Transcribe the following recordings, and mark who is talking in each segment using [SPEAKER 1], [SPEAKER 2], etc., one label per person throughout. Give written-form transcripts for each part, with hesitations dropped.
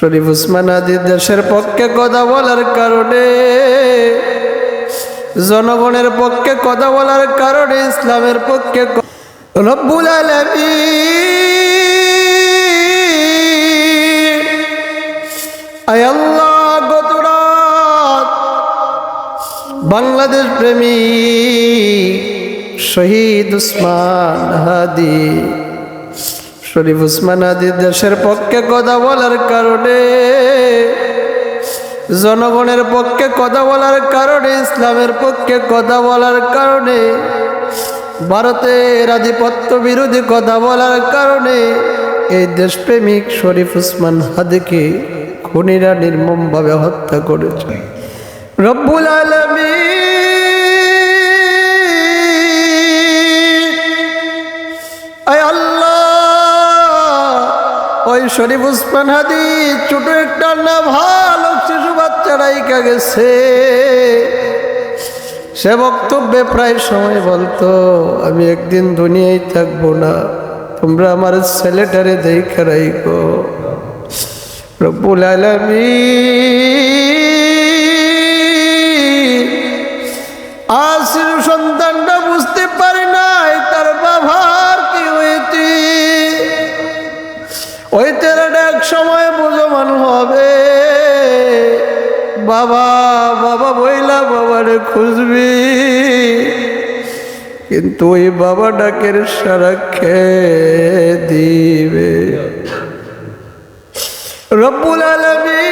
[SPEAKER 1] শরীফ উসমান হাদী দেশের পক্ষে কথা বলার কারণে, জনগণের পক্ষে কথা বলার কারণে, ইসলামের পক্ষে রব্বুল আলামিন আয় আল্লাহ গত রাত বাংলাদেশ প্রেমিক শহীদ উসমান হাদী শরীফ উসমান হাদী দেশের পক্ষে কথা বলার কারণে, জনগণের পক্ষে কথা বলার কারণে, ইসলামের পক্ষে কথা বলার কারণে, ভারতের আধিপত্য বিরোধী কথা বলার কারণে এই দেশপ্রেমিক শরীফ উসমান হাদীকে খুনিরা নির্মমভাবে হত্যা করেছে। রব্বুল আলামিন আয় আল্লাহ ওই শরীফ উসমান হাদী ছোট একটা না ভালো শিশু বাচ্চা রাইকা গেছে। সে বক্তব্যে প্রায় সময় বলতো, আমি একদিন দুনিয়ায় থাকবো না, তোমরা আমার ছেলেটারে দেখে রাইখো। রব্বুল আলামিন আজ শিশু সন্তানটা বুঝতে পারে নাই তার বাবার কি হয়েছে। ওই তেরাটা এক সময় বুঝমান হবে, বাবা বাবা বইলা বাবারে খুঁজবি, কিন্তু ওই বাবা ডাকের সারা খেয়ে দিবে। রব্বুল আলামিন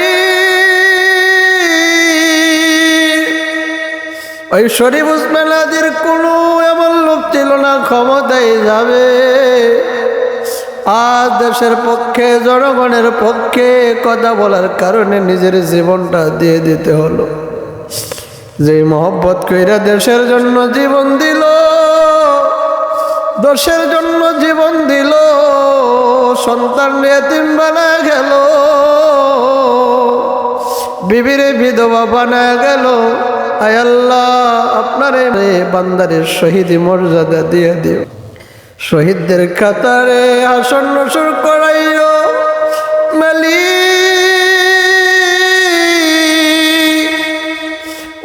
[SPEAKER 1] ওই শরীফ উসমান হাদীর কোনো এমন লোক ছিল না ক্ষমতায় যাবে। আজ দেশের পক্ষে, জনগণের পক্ষে কথা বলার কারণে নিজের জীবনটা দিয়ে দিতে হলো। যে মহব্বত কইরা দেশের জন্য জীবন দিল, দেশের জন্য জীবন দিল, সন্তান এতিম বানায় গেল, বিবিরে বিধবা বানায় গেল। আয় আল্লাহ আপনার বান্দারের শহীদ মর্যাদা দিয়ে দিও, শহীদদের কাতারে আসন্ন সুর করাইও মালিক।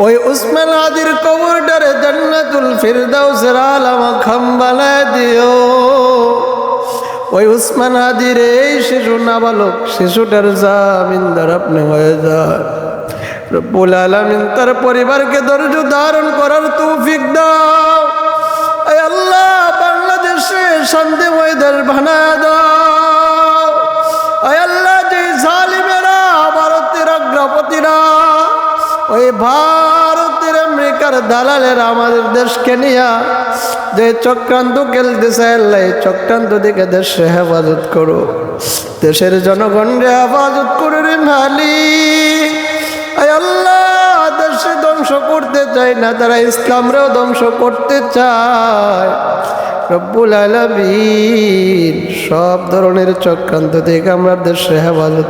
[SPEAKER 1] ওই উসমান হাদীর কবরটারে জান্নাতুল ফিরদাউসের আলামা খাম বানায় দিও। ওই উসমান হাদীর এই শিশু নাবালক শিশুটার জামিনদার আপনি হয়ে যান। রব্বুল আলামিন তার পরিবারকে ধৈর্য ধারণ করার তৌফিক দাও। আয় আল্লাহ বাংলাদেশে শান্তিময় দেশ বানায় দাও। আয় আল্লাহ যে জালিমেরা, ভারতের অগ্রপতিরা, ওই ভারতের আমেরিকার দালালেরা আমাদের দেশকে নিয়ে যে চক্রান্ত খেলতেছে, আল্লাহ এই চক্রান্ত থেকে দেশে হেফাজত করো, দেশের জনগণকে হেফাজত করে রে মালিক। আয় আল্লাহ দেশে ধ্বংস করতে চায় না, তারা ইসলামরেও ধ্বংস করতে চায়। রব্বুল আলামিন সব ধরনের চক্রান্ত থেকে আমরা দেশে হেফাজত